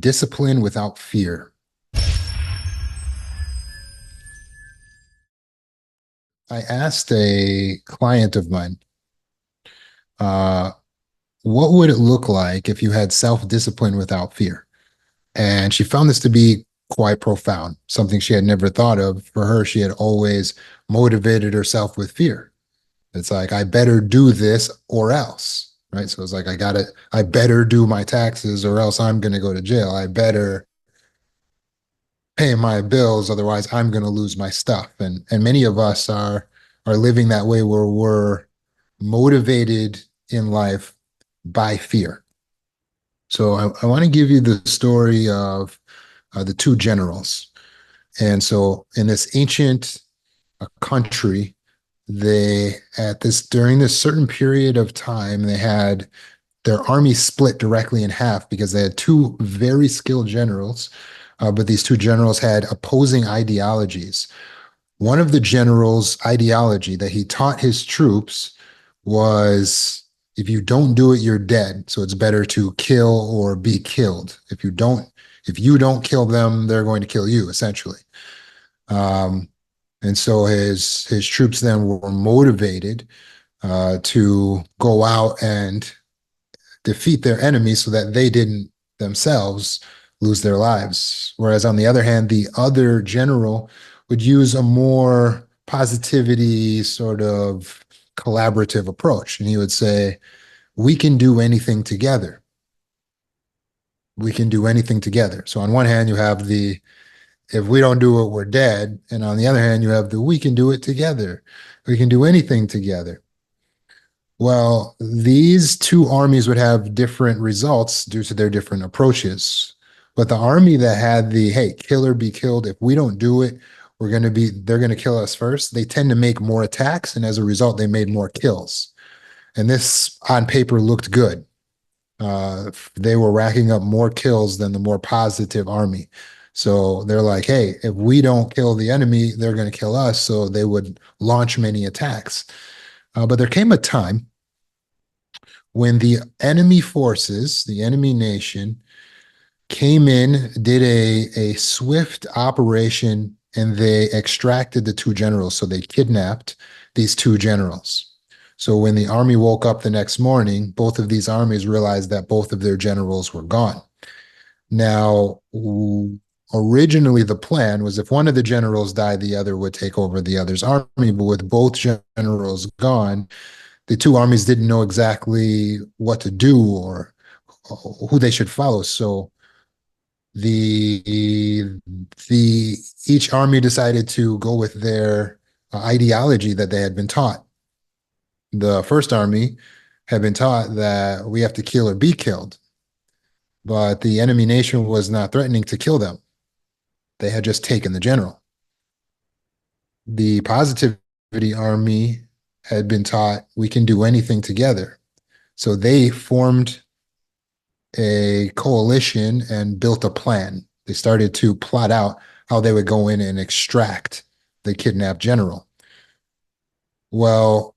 self-discipline without fear. I asked a client of mine, uh, what would it look like if you had self-discipline without fear? And she found this to be quite profound, something she had never thought of. For her, she had always motivated herself with fear. It's like, I better do this or else, right? So it's like, I better do my taxes or else I'm going to go to jail. I better pay my bills, otherwise I'm going to lose my stuff. And many of us are living that way where we're motivated in life by fear. So I want to give you the story of the two generals. And so in this ancient country, they at this during this certain period of time, they had their army split directly in half because they had two very skilled generals, but these two generals had opposing ideologies. One of the generals' ideology that he taught his troops was if you don't do it, you're dead. So it's better to kill or be killed. If you don't kill them, they're going to kill you, essentially. Um, and so his troops then were motivated to go out and defeat their enemies so that they didn't themselves lose their lives. Whereas on the other hand, the other general would use a more positivity sort of collaborative approach. And he would say, we can do anything together. We can do anything together. So on one hand, you have the if we don't do it, we're dead. And on the other hand, you have the we can do it together. We can do anything together. Well, these two armies would have different results due to their different approaches. But the army that had the hey, kill or be killed, if we don't do it, they're going to kill us first. They tend to make more attacks. And as a result, they made more kills. And this on paper looked good. They were racking up more kills than the more positive army. So they're like, hey, if we don't kill the enemy, they're going to kill us. So they would launch many attacks. But there came a time when the enemy forces, the enemy nation, came in, did a swift operation, and they extracted the two generals. So they kidnapped these two generals. So when the army woke up the next morning, both of these armies realized that both of their generals were gone. Now, originally the plan was if one of the generals died, the other would take over the other's army. But with both generals gone, the two armies didn't know exactly what to do or who they should follow. So the each army decided to go with their ideology that they had been taught. The first army had been taught that we have to kill or be killed, but the enemy nation was not threatening to kill them. They had just taken the general. The positivity army had been taught we can do anything together. So they formed a coalition and built a plan. They started to plot out how they would go in and extract the kidnapped general. Well,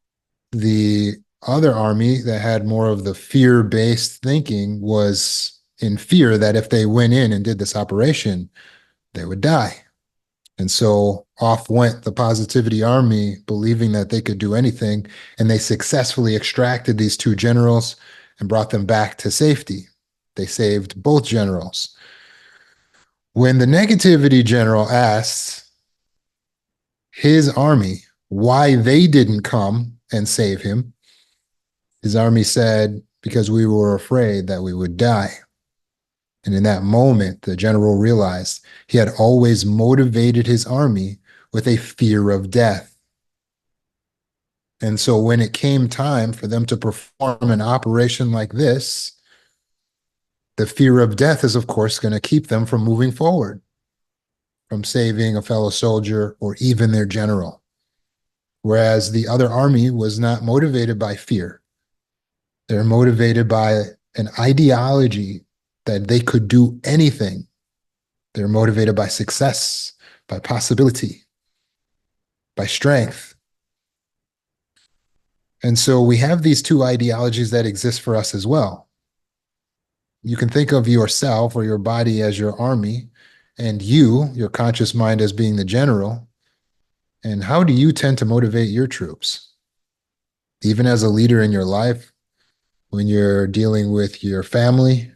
the other army that had more of the fear-based thinking was in fear that if they went in and did this operation, they would die. And so off went the positivity army, believing that they could do anything, and they successfully extracted these two generals and brought them back to safety. They saved both generals. When the negativity general asked his army why they didn't come and save him, his army said, because we were afraid that we would die. And in that moment, the general realized he had always motivated his army with a fear of death. And so when it came time for them to perform an operation like this, the fear of death is, of course, going to keep them from moving forward, from saving a fellow soldier or even their general. Whereas the other army was not motivated by fear. They're motivated by an ideology that they could do anything. They're motivated by success, by possibility, by strength. And so we have these two ideologies that exist for us as well. You can think of yourself or your body as your army, and you, your conscious mind, as being the general. And how do you tend to motivate your troops? Even as a leader in your life, when you're dealing with your family,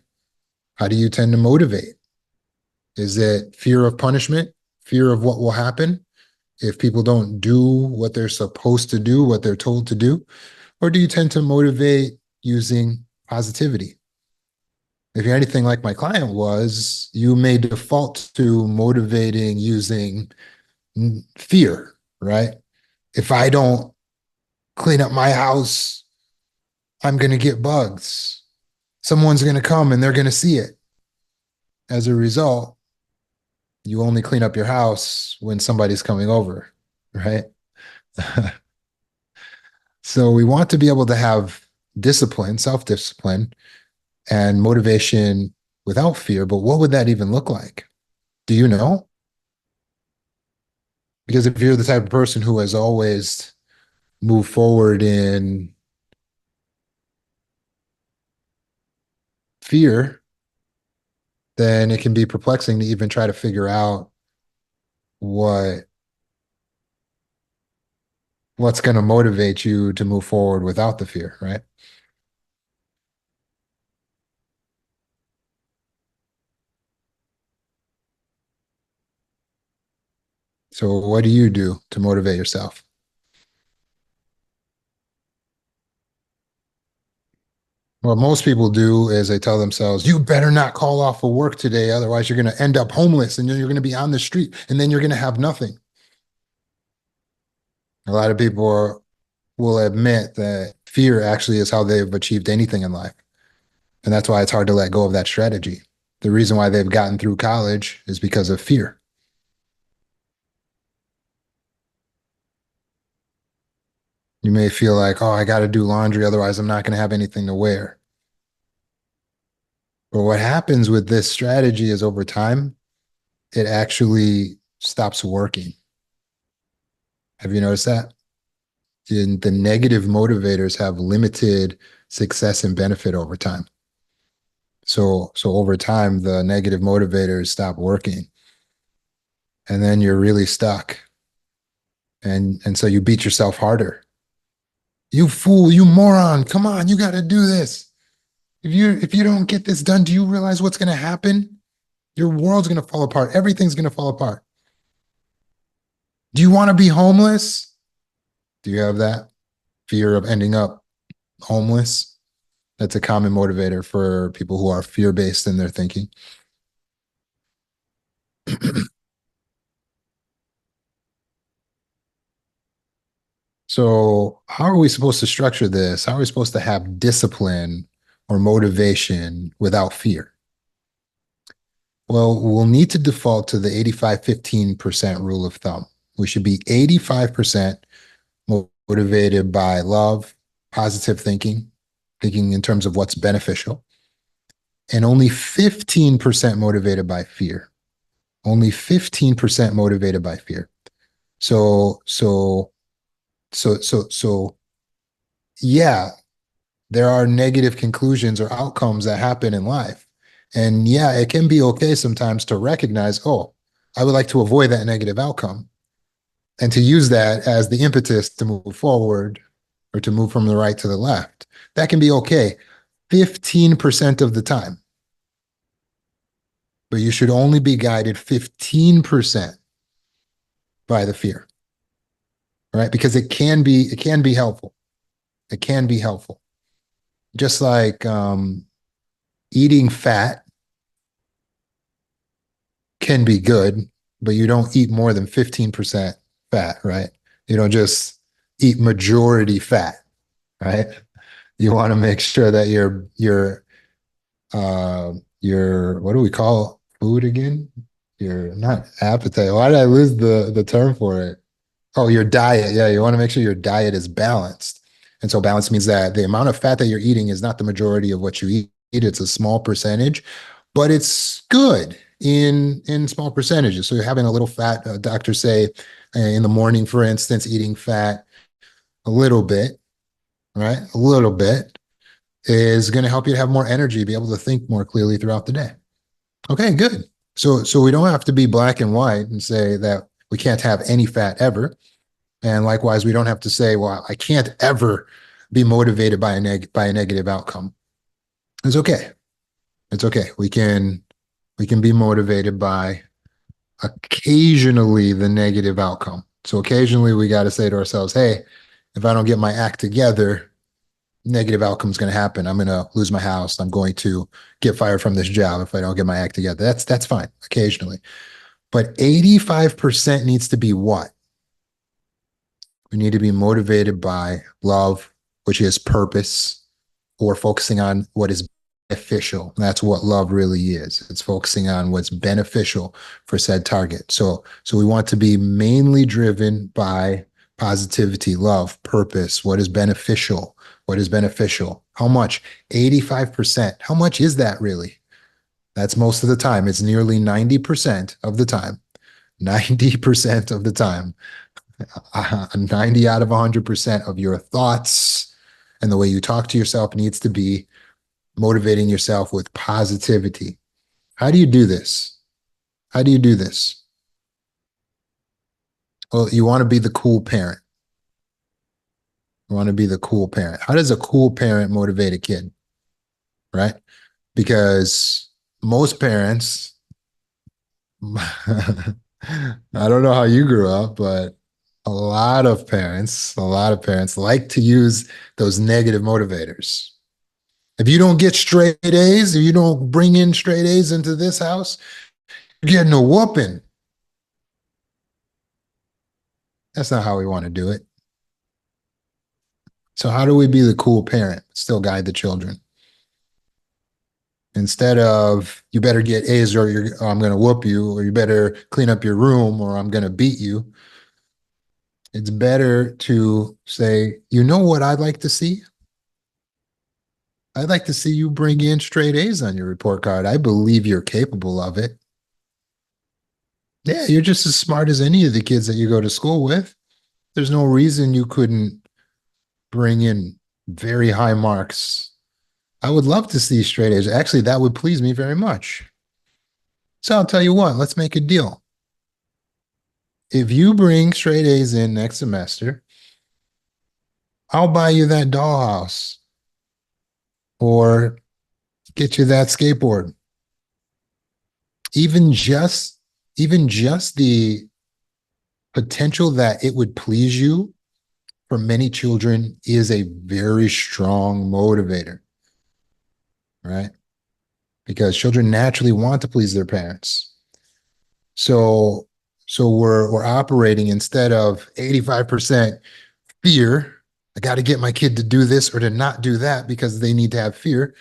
how do you tend to motivate? Is it fear of punishment, fear of what will happen if people don't do what they're supposed to do, what they're told to do? Or do you tend to motivate using positivity? If you're anything like my client was, you may default to motivating using fear, right? If I don't clean up my house, I'm going to get bugs. Someone's going to come and they're going to see it. As a result, you only clean up your house when somebody's coming over, right? So we want to be able to have discipline, self-discipline, and motivation without fear. But what would that even look like? Do you know? Because if you're the type of person who has always moved forward in fear, then it can be perplexing to even try to figure out what what's going to motivate you to move forward without the fear, right? So what do you do to motivate yourself? What most people do is they tell themselves, you better not call off for work today. Otherwise, you're going to end up homeless and then you're going to be on the street and then you're going to have nothing. A lot of people will admit that fear actually is how they've achieved anything in life. And that's why it's hard to let go of that strategy. The reason why they've gotten through college is because of fear. You may feel like, oh, I got to do laundry, otherwise, I'm not going to have anything to wear. But what happens with this strategy is over time, it actually stops working. Have you noticed that? The negative motivators have limited success and benefit over time. So over time, the negative motivators stop working, and then you're really stuck. And so you beat yourself harder. You fool, you moron! Come on, you got to do this. If you don't get this done, do you realize what's going to happen? Your world's going to fall apart. Everything's going to fall apart. Do you want to be homeless? Do you have that fear of ending up homeless? That's a common motivator for people who are fear based in their thinking. So, how are we supposed to structure this? How are we supposed to have discipline or motivation without fear? Well, we'll need to default to the 85-15% rule of thumb. We should be 85% motivated by love, positive thinking, thinking in terms of what's beneficial, and only 15% motivated by fear. Only 15% motivated by fear. So, so, so, yeah, there are negative conclusions or outcomes that happen in life. And yeah, it can be okay sometimes to recognize, oh, I would like to avoid that negative outcome and to use that as the impetus to move forward or to move from the right to the left. That can be okay 15% of the time, but you should only be guided 15% by the fear, right? Because it can be helpful. It can be helpful. Just like eating fat can be good, but you don't eat more than 15% fat, right? You don't just eat majority fat, right? You want to make sure that your what do we call food again? Your not appetite. Why did I lose the term for it? Oh, your diet. Yeah, you want to make sure your diet is balanced. And so balance means that the amount of fat that you're eating is not the majority of what you eat. It's a small percentage, but it's good in small percentages. So you're having a little fat, doctors say in the morning, for instance, eating fat a little bit, right? A little bit is going to help you to have more energy, be able to think more clearly throughout the day. Okay, good. So we don't have to be black and white and say that we can't have any fat ever. And likewise, we don't have to say, well, I can't ever be motivated by by a negative outcome. It's okay. It's okay. We can be motivated by occasionally the negative outcome. So occasionally we got to say to ourselves, hey, if I don't get my act together, negative outcome is going to happen. I'm going to lose my house. I'm going to get fired from this job if I don't get my act together. That's fine occasionally. But 85% needs to be what? We need to be motivated by love, which is purpose, or focusing on what is beneficial. That's what love really is. It's focusing on what's beneficial for said target. So we want to be mainly driven by positivity, love, purpose, what is beneficial, what is beneficial. How much? 85%. How much is that really? That's most of the time. It's nearly 90% of the time. 90% of the time. 90 out of 100% of your thoughts and the way you talk to yourself needs to be motivating yourself with positivity. How do you do this? How do you do this? Well, you want to be the cool parent. You want to be the cool parent. How does a cool parent motivate a kid? Right? Because most parents, I don't know how you grew up, but a lot of parents like to use those negative motivators. If you don't get straight A's, if you don't bring in straight A's into this house, you're getting a whooping. That's not how we want to do it. So how do we be the cool parent, still guide the children? Instead of you better get A's or I'm going to whoop you, or you better clean up your room or I'm going to beat you. It's better to say, you know what I'd like to see? I'd like to see you bring in straight A's on your report card. I believe you're capable of it. Yeah, you're just as smart as any of the kids that you go to school with. There's no reason you couldn't bring in very high marks. I would love to see straight A's. Actually, that would please me very much. So I'll tell you what, let's make a deal. If you bring straight A's in next semester, I'll buy you that dollhouse or get you that skateboard. Even just even just the potential that it would please you for many children is a very strong motivator, right? Because children naturally want to please their parents. So we're operating instead of 85% fear. I got to get my kid to do this or to not do that because they need to have fear.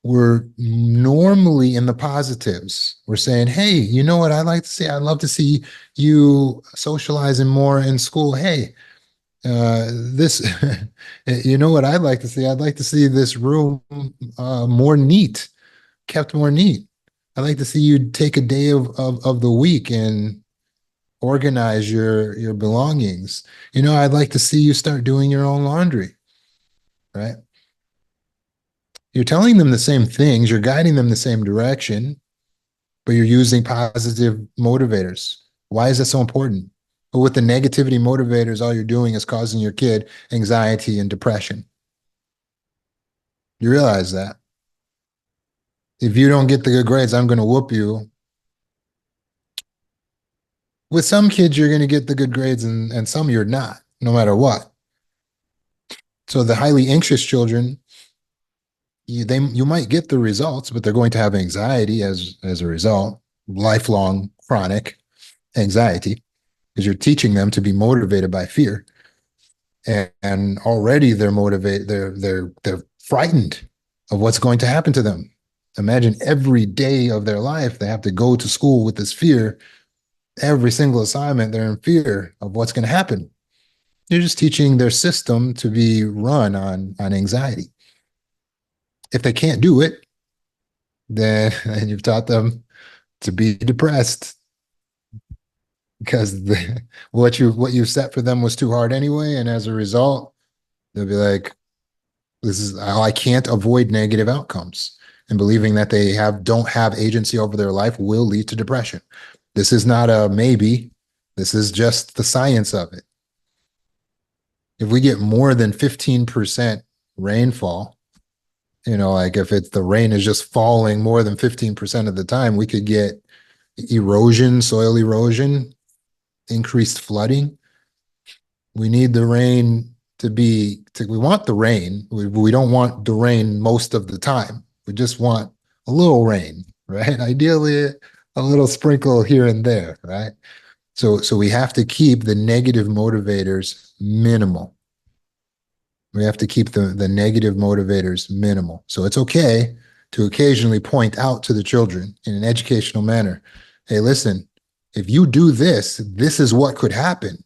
We're normally in the positives. We're saying, hey, you know what I'd like to see? I'd love to see you socializing more in school. Hey, this, you know what I'd like to see? I'd like to see this room more neat, kept more neat. I'd like to see you take a day of the week and organize your belongings. You know, I'd like to see you start doing your own laundry, right? You're telling them the same things, you're guiding them the same direction, but you're using positive motivators. Why is that so important? But with the negativity motivators, all you're doing is causing your kid anxiety and depression. You realize that. If you don't get the good grades, I'm going to whoop you. With some kids, you're going to get the good grades and some you're not, no matter what. So the highly anxious children, you might get the results, but they're going to have anxiety as a result, lifelong chronic anxiety, because you're teaching them to be motivated by fear, and already they're motivated. They're frightened of what's going to happen to them. Imagine every day of their life they have to go to school with this fear. Every single assignment, they're in fear of what's going to happen. You're just teaching their system to be run on anxiety. If they can't do it, then and you've taught them to be depressed because what you set for them was too hard anyway, and as a result, they'll be like, This is, I can't avoid negative outcomes. And believing that they don't have agency over their life will lead to depression. This is not a maybe. This is just the science of it. If we get more than 15% rainfall, like if it's the rain is just falling more than 15% of the time, we could get erosion, soil erosion, increased flooding. We need the rain we want the rain. We don't want the rain most of the time. We just want a little rain, right? Ideally, a little sprinkle here and there, right? So we have to keep the negative motivators minimal. We have to keep the negative motivators minimal. So it's okay to occasionally point out to the children in an educational manner, hey, listen, if you do this, this is what could happen.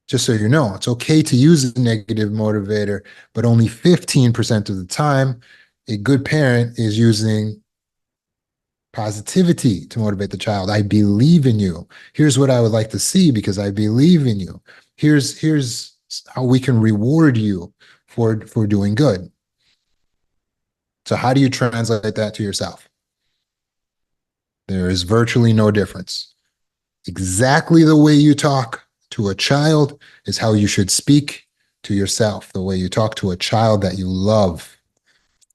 Just so you know, it's okay to use a negative motivator, but only 15% of the time, a good parent is using positivity to motivate the child. I believe in you. Here's what I would like to see because I believe in you. Here's how we can reward you for doing good. So how do you translate that to yourself? There is virtually no difference. Exactly the way you talk to a child is how you should speak to yourself. The way you talk to a child that you love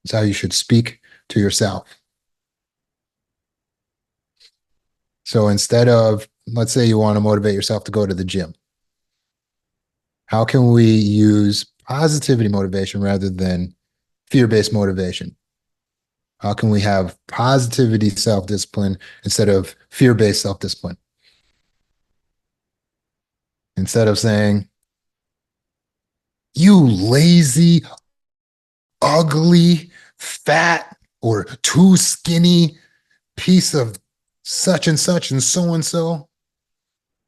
is how you should speak to yourself. So instead of, let's say you want to motivate yourself to go to the gym, how can we use positivity motivation rather than fear-based motivation? How can we have positivity self-discipline instead of fear-based self-discipline? Instead of saying, you lazy, ugly, fat, or too skinny piece of such and so and so,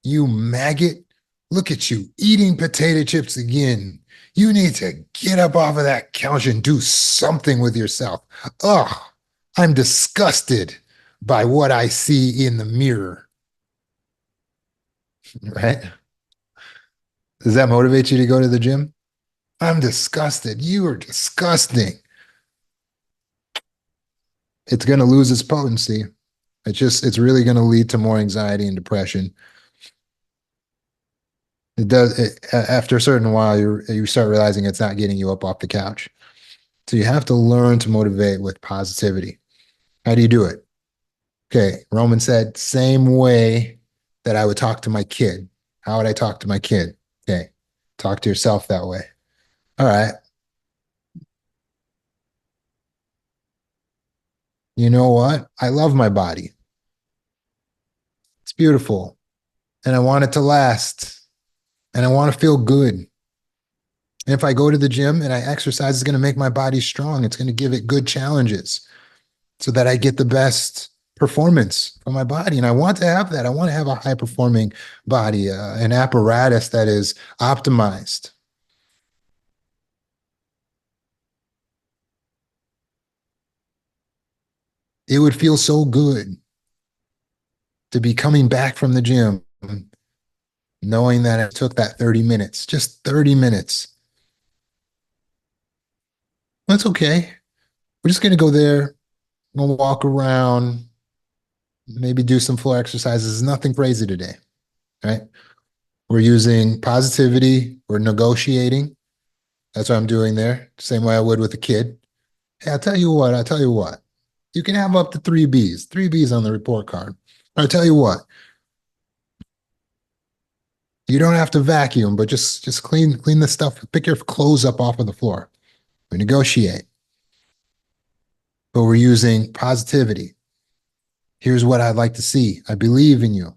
you maggot, look at you eating potato chips again. You need to get up off of that couch and do something with yourself. Ugh, I'm disgusted by what I see in the mirror. Right? Does that motivate you to go to the gym? I'm disgusted. You are disgusting. It's going to lose its potency. It's really going to lead to more anxiety and depression. It does. After a certain while, you start realizing it's not getting you up off the couch. So you have to learn to motivate with positivity. How do you do it? Okay, Roman said, same way that I would talk to my kid. How would I talk to my kid? Okay, talk to yourself that way. All right. You know what? I love my body. It's beautiful. And I want it to last. And I want to feel good. And if I go to the gym and I exercise, it's going to make my body strong. It's going to give it good challenges so that I get the best performance from my body. And I want to have that. I want to have a high performing body, an apparatus that is optimized. It would feel so good to be coming back from the gym, knowing that it took that 30 minutes, just 30 minutes. That's okay. We're just going to go there, we'll walk around, maybe do some floor exercises. Nothing crazy today, right? We're using positivity. We're negotiating. That's what I'm doing there. Same way I would with a kid. Hey, I'll tell you what. You can have up to three B's on the report card. I'll tell you what. You don't have to vacuum, but just clean the stuff. Pick your clothes up off of the floor. We negotiate. But we're using positivity. Here's what I'd like to see. I believe in you.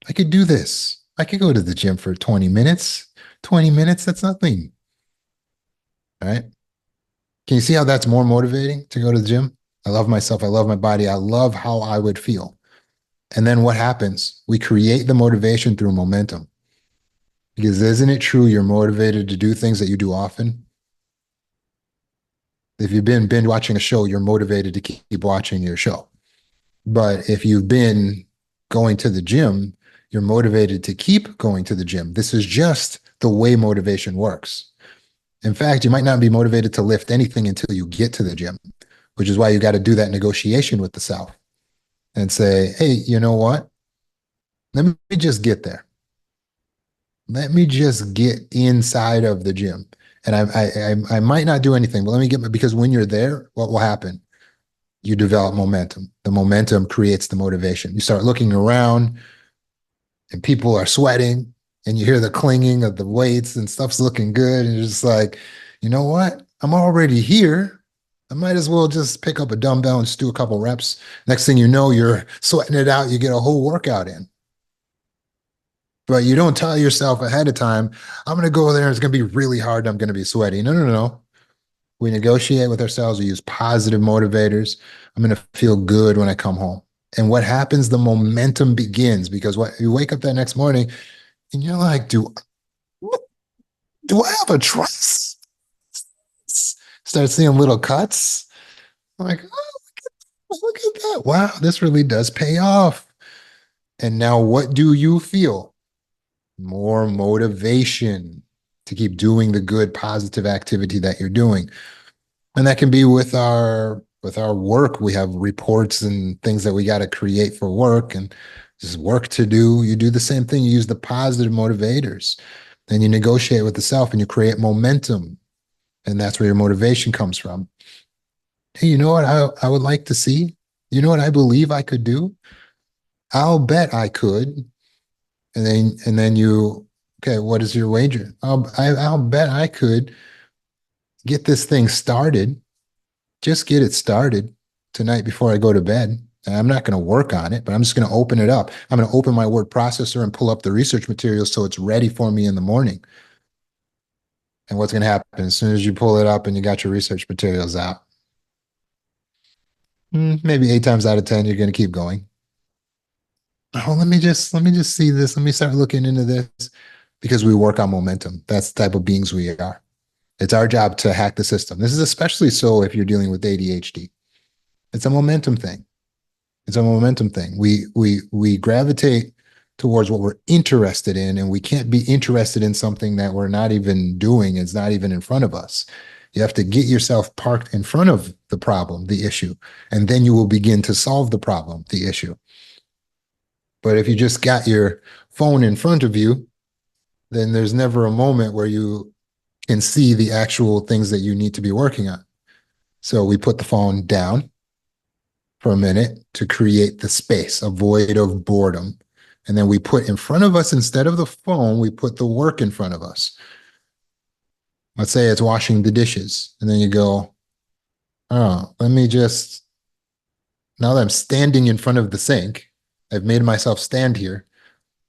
I could do this. I could go to the gym for 20 minutes. 20 minutes, that's nothing. All right. Can you see how that's more motivating to go to the gym? I love myself. I love my body. I love how I would feel. And then what happens? We create the motivation through momentum. Because isn't it true you're motivated to do things that you do often? If you've been binge watching a show, you're motivated to keep watching your show. But if you've been going to the gym, you're motivated to keep going to the gym. This is just the way motivation works. In fact, you might not be motivated to lift anything until you get to the gym, which is why you got to do that negotiation with the self and say, hey, you know what? Let me just get there. Let me just get inside of the gym. And I might not do anything, but let me get, because when you're there, what will happen? You develop momentum. The momentum creates the motivation. You start looking around and people are sweating and you hear the clinging of the weights and stuff's looking good. And you're just like, you know what? I'm already here. I might as well just pick up a dumbbell and just do a couple reps. Next thing you know, you're sweating it out. You get a whole workout in. But you don't tell yourself ahead of time, I'm going to go there. It's going to be really hard. I'm going to be sweaty. No, no, no, no. We negotiate with ourselves. We use positive motivators. I'm going to feel good when I come home. And what happens? The momentum begins because what you wake up that next morning and you're like, do I have a trust? Start seeing little cuts. I'm like, oh, look at that. Wow, this really does pay off. And now what do you feel? More motivation to keep doing the good, positive activity that you're doing. And that can be with our work. We have reports and things that we got to create for work and just work to do. You do the same thing. You use the positive motivators. Then you negotiate with the self and you create momentum. And that's where your motivation comes from. Hey, you know what I would like to see? You know what I believe I could do? I'll bet I could. And then you, okay, what is your wager? I'll bet I could get this thing started. Just get it started tonight before I go to bed. And I'm not going to work on it, but I'm just going to open it up. I'm going to open my word processor and pull up the research materials so it's ready for me in the morning. And what's going to happen as soon as you pull it up and you got your research materials out? Maybe 8 times out of 10, you're going to keep going. Oh, let me just see this. Let me start looking into this because we work on momentum. That's the type of beings we are. It's our job to hack the system. This is especially so if you're dealing with ADHD. It's a momentum thing. It's a momentum thing. We gravitate towards what we're interested in, and we can't be interested in something that we're not even doing. It's not even in front of us. You have to get yourself parked in front of the problem, the issue, and then you will begin to solve the problem, the issue. But if you just got your phone in front of you, then there's never a moment where you can see the actual things that you need to be working on. So we put the phone down for a minute to create the space, a void of boredom. And then we put in front of us, instead of the phone, we put the work in front of us. Let's say it's washing the dishes. And then you go, oh, now that I'm standing in front of the sink, I've made myself stand here.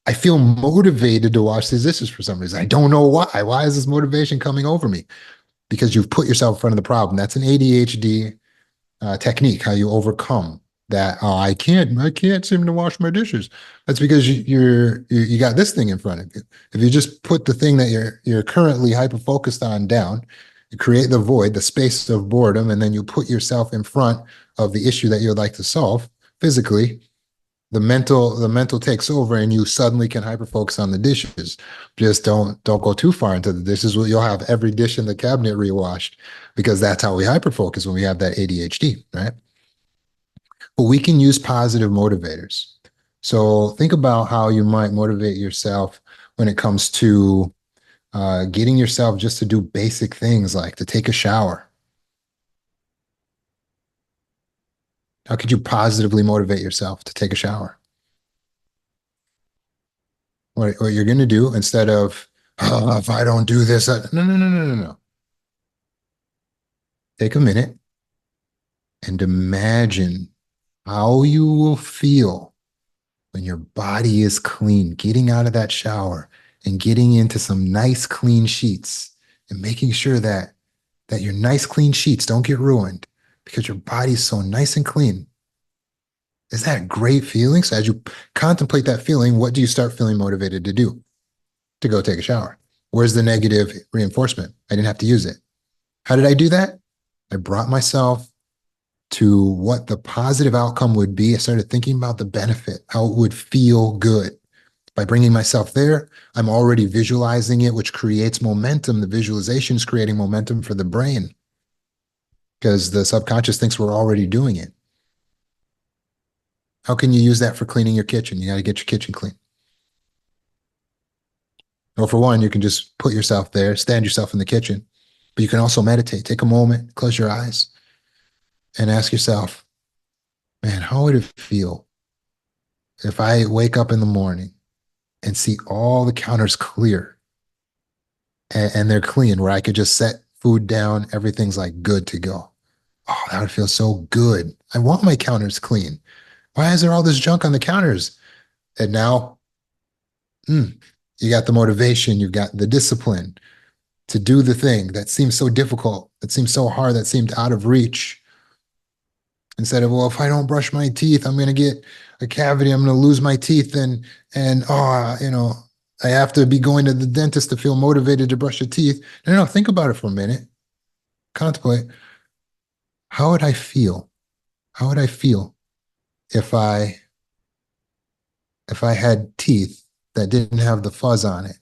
I feel motivated to wash these dishes for some reason. I don't know why. Why is this motivation coming over me? Because you've put yourself in front of the problem. That's an ADHD technique, how you overcome that. Oh, I can't seem to wash my dishes. That's because you got this thing in front of you. If you just put the thing that you're currently hyper focused on down, you create the void, the space of boredom, and then you put yourself in front of the issue that you would like to solve physically. The mental takes over and you suddenly can hyper focus on the dishes. Just don't go too far into the dishes. You'll have every dish in the cabinet rewashed because that's how we hyper focus when we have that ADHD, right? But we can use positive motivators. So think about how you might motivate yourself when it comes to getting yourself just to do basic things like to take a shower. How could you positively motivate yourself to take a shower? What you're going to do instead of, oh, if I don't do this, no, no, no, no, no, no. Take a minute and imagine how you will feel when your body is clean, getting out of that shower and getting into some nice clean sheets and making sure that your nice clean sheets don't get ruined because your body's so nice and clean. Is that a great feeling? So as you contemplate that feeling, what do you start feeling motivated to do? To go take a shower. Where's the negative reinforcement? I didn't have to use it. How did I do that? I brought myself to what the positive outcome would be. I started thinking about the benefit, how it would feel good. By bringing myself there, I'm already visualizing it, which creates momentum. The visualization is creating momentum for the brain because the subconscious thinks we're already doing it. How can you use that for cleaning your kitchen? You got to get your kitchen clean. Well, for one, you can just put yourself there, stand yourself in the kitchen, but you can also meditate. Take a moment, close your eyes, and ask yourself, man, how would it feel if I wake up in the morning and see all the counters clear and they're clean, where I could just set food down, everything's like good to go. Oh, that would feel so good. I want my counters clean. Why is there all this junk on the counters? And now, you got the motivation, you've got the discipline to do the thing that seems so difficult, that seems so hard, that seemed out of reach. Instead of, well, if I don't brush my teeth, I'm going to get a cavity, I'm going to lose my teeth, and I have to be going to the dentist to feel motivated to brush your teeth. No, think about it for a minute. Contemplate. How would I feel? How would I feel if I had teeth that didn't have the fuzz on it?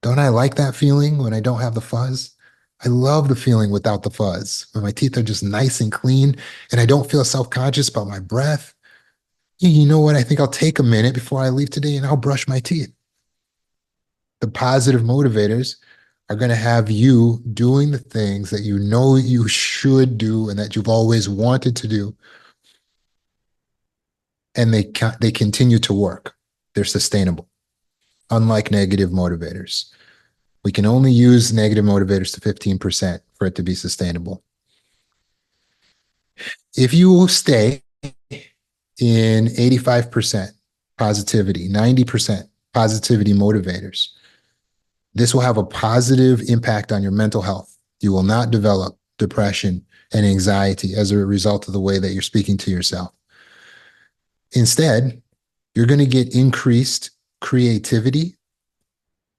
Don't I like that feeling when I don't have the fuzz? I love the feeling without the fuzz, when my teeth are just nice and clean and I don't feel self-conscious about my breath. You know what? I think I'll take a minute before I leave today and I'll brush my teeth. The positive motivators are going to have you doing the things that you know you should do and that you've always wanted to do. And they continue to work. They're sustainable, unlike negative motivators. We can only use negative motivators to 15% for it to be sustainable. If you stay in 85% positivity, 90% positivity motivators, this will have a positive impact on your mental health. You will not develop depression and anxiety as a result of the way that you're speaking to yourself. Instead, you're going to get increased creativity,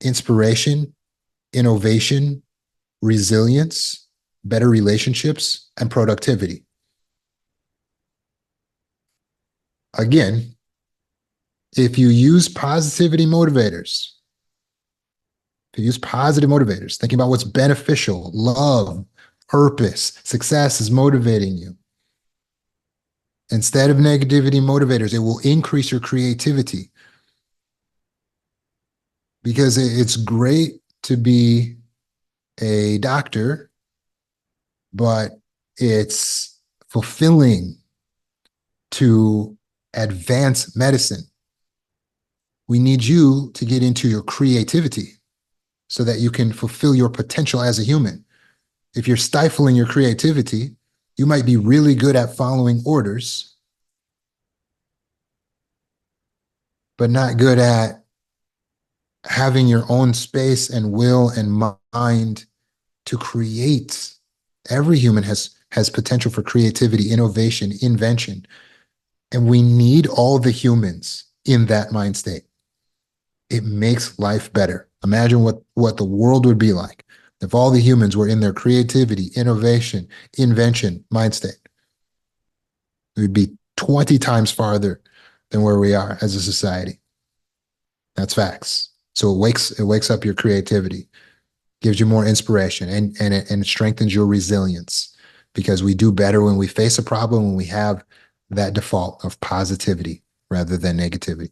inspiration, innovation, resilience, better relationships, and productivity. Again, if you use positivity motivators, thinking about what's beneficial, love, purpose, success is motivating you. Instead of negativity motivators, it will increase your creativity. Because it's great to be a doctor, but it's fulfilling to advance medicine. We need you to get into your creativity so that you can fulfill your potential as a human. If you're stifling your creativity, you might be really good at following orders, but not good at having your own space and will and mind to create. Every human has potential for creativity, innovation, invention. And we need all the humans in that mind state. It makes life better. Imagine what the world would be like if all the humans were in their creativity, innovation, invention mind state. It would be 20 times farther than where we are as a society. That's facts. So it wakes up your creativity, gives you more inspiration, and it strengthens your resilience, because we do better when we face a problem, when we have that default of positivity rather than negativity.